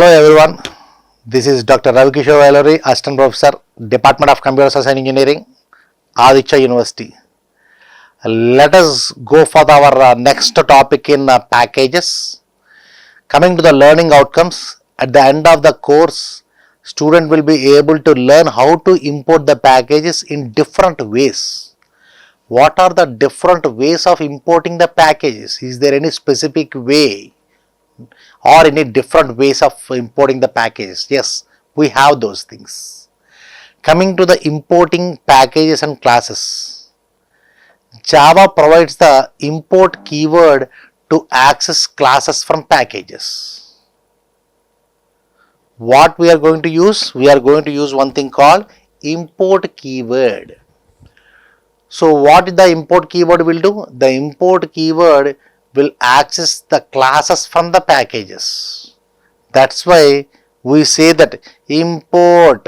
Hello everyone, this is Dr. Ravikishore, Assistant Professor, Department of Computer Science and Engineering, Aditya University. Let us go for our next topic in packages. Coming to the learning outcomes, at the end of the course, student will be able to learn how to import the packages in different ways. What are the different ways of importing the packages? Is there any specific way or any different ways of importing the packages? Yes, we have those things. Coming to the importing packages and classes, Java provides the import keyword to access classes from packages. What we are going to use? We are going to use one thing called import keyword. So what the import keyword will do? The import keyword will access the classes from the packages. That's why we say that import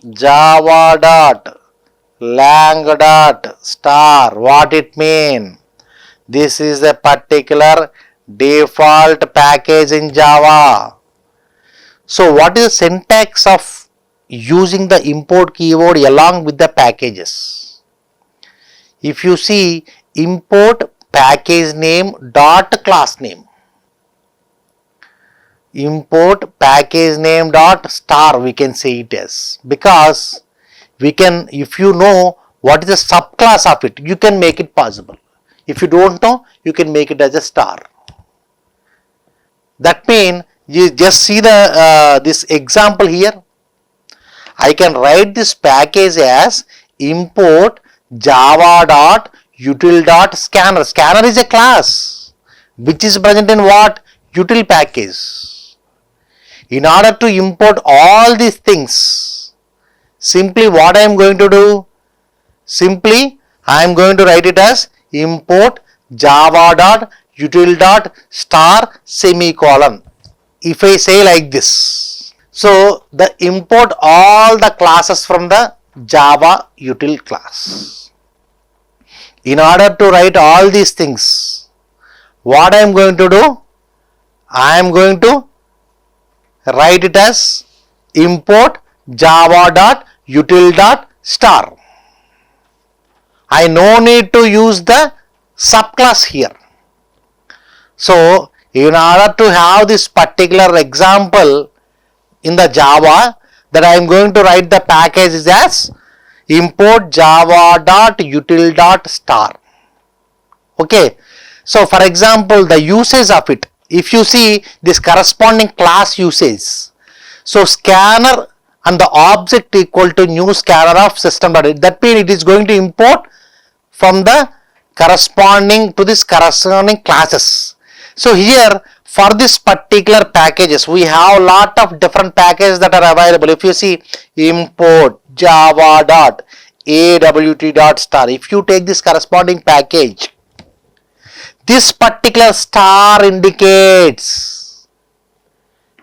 java.lang.star. What it mean? This is a particular default package in Java. So what is the syntax of using the import keyword along with the packages? If you see, import package name dot class name, import package name dot star, we can say it as, because we can, if you know what is the subclass of it, you can make it possible. If you don't know, you can make it as a star. That means you just see the this example here. I can write this package as import java.util.scanner. Scanner is a class which is present in what? Util package. In order to import all these things, simply what I am going to do? Simply I am going to write it as import java.util.star semicolon. If I say like this, so the import all the classes from the Java util class. In order to write all these things, what I am going to do? I am going to write it as import java.util.star. I no need to use the subclass here. So in order to have this particular example in the Java, that I am going to write the package as import java.util.star. Okay. So for example, the usage of it, if you see this corresponding class usage, so scanner and the object equal to new scanner of system.out, that means it is going to import from the corresponding to this corresponding classes. So here for this particular packages, we have a lot of different packages that are available. If you see import java.awt.star, if you take this corresponding package, this particular star indicates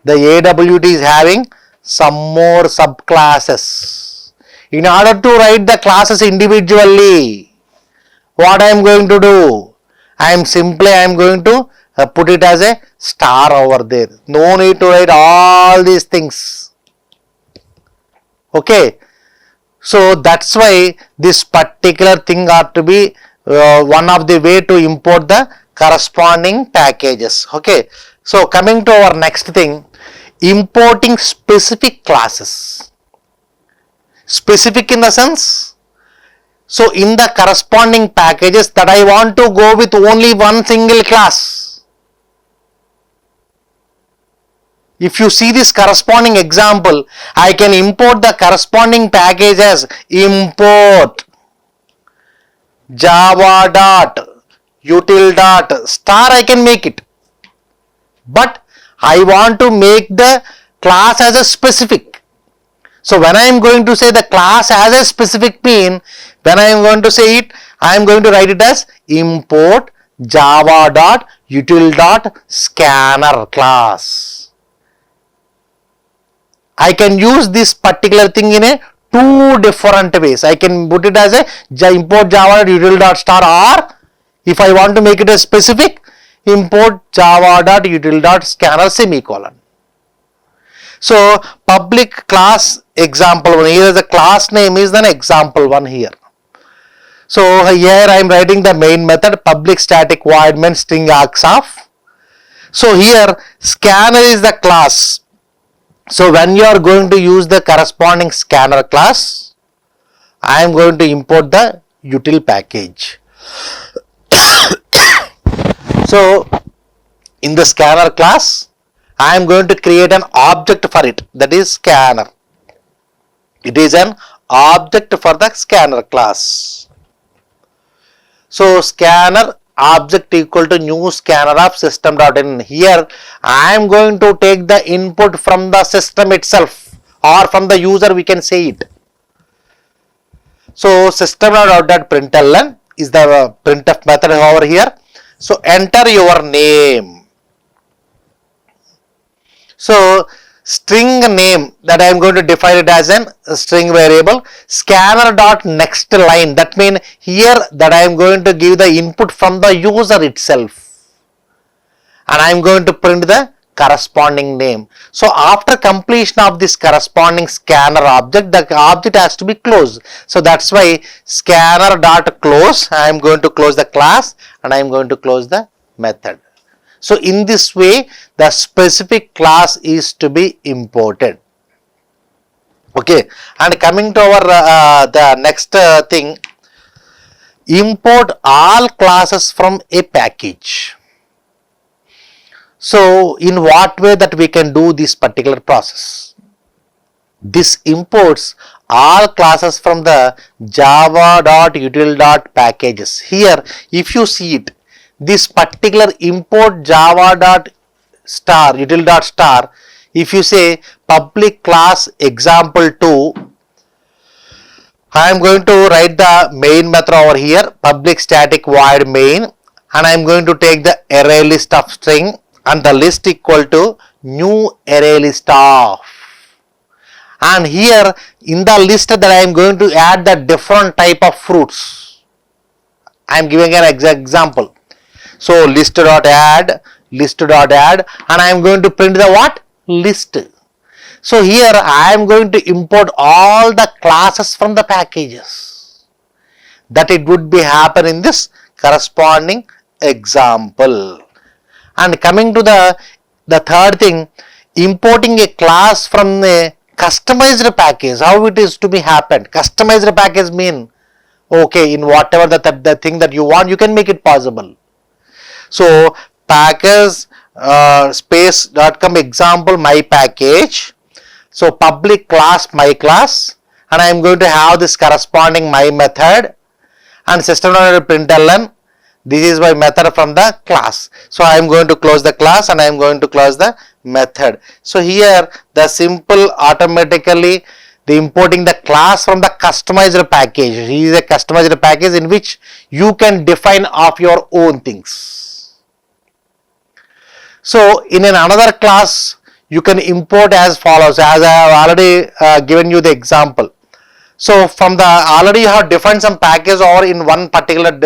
the AWT is having some more subclasses. In order to write the classes individually, what I am going to do? I am going to put it as a star over there. No need to write all these things. Okay. So that's why this particular thing ought to be one of the way to import the corresponding packages. Okay. So coming to our next thing, importing specific classes. Specific in the sense, so in the corresponding packages that I want to go with only one single class. If you see this corresponding example, I can import the corresponding package as import java.util.star. I can make it. But I want to make the class as a specific. So when I am going to say the class as a specific mean, when I am going to say it, I am going to write it as import java.util.scanner class. I can use this particular thing in a two different ways. I can put it as a import java.util.star, or if I want to make it a specific, import java.util.scanner semicolon. So public class example1, here the class name is then example1 here. So here I am writing the main method public static void main string args of. So here scanner is the class. So when you are going to use the corresponding scanner class, I am going to import the util package. So in the scanner class, I am going to create an object for it, that is scanner. It is an object for the scanner class. So scanner object equal to new scanner of system.in. Here I am going to take the input from the system itself or from the user, we can say it. So system.out.println is the printf method over here. So enter your name. So string name that I am going to define it as a string variable, scanner dot next line, that means here that I am going to give the input from the user itself and I am going to print the corresponding name. So after completion of this corresponding scanner object, the object has to be closed. So that's why scanner dot close, I am going to close the class and I am going to close the method. So in this way the specific class is to be imported. Okay, and coming to our the next thing, import all classes from a package. So in what way that we can do this particular process? This imports all classes from the java.util.packages. Here if you see it, this particular import java.util.star, if you say public class example2, I am going to write the main method over here, public static void main, and I am going to take the array list of string and the list equal to new array list of, and here in the list that I am going to add the different type of fruits. I am giving an example. So list.add, and I am going to print the what? List. So here I am going to import all the classes from the packages. That it would be happen in this corresponding example. And coming to the third thing, importing a class from a customized package, how it is to be happened? Customized package mean, okay, in whatever the thing that you want, you can make it possible. So package space.com example my package. So public class my class, and I am going to have this corresponding my method and system.println. This is my method from the class. So I am going to close the class and I am going to close the method. So here the simple automatically the importing the class from the customized package. Here is a customized package in which you can define of your own things. So in another class you can import as follows, as I have already given you the example. So from the already you have defined some package or in one particular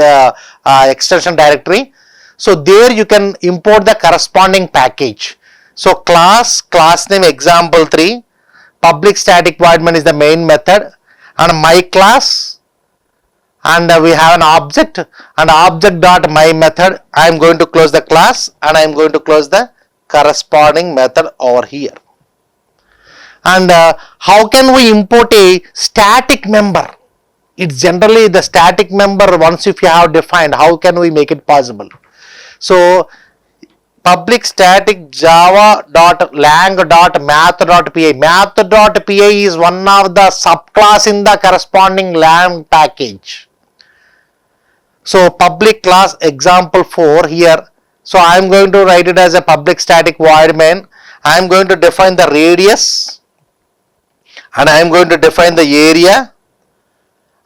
extension directory. So there you can import the corresponding package. So class name example3, public static void main is the main method, and my class, and we have an object, and object dot my method. I am going to close the class and I am going to close the corresponding method over here. And how can we import a static member? It's generally the static member once if you have defined, how can we make it possible? So public static java.lang.math.py. Math.py is one of the subclass in the corresponding lang package. So public class example 4 here. So I am going to write it as a public static void main. I am going to define the radius and I am going to define the area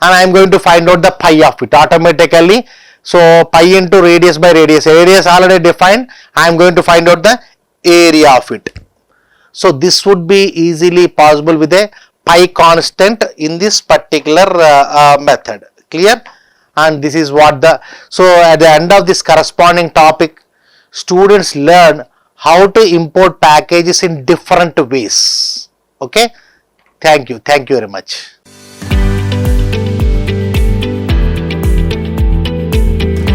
and I am going to find out the pi of it automatically. So pi into radius by radius. Radius already defined. I am going to find out the area of it. So this would be easily possible with a pi constant in this particular method. Clear? And this is what the, so at the end of this corresponding topic, students learn how to import packages in different ways. Okay, thank you very much.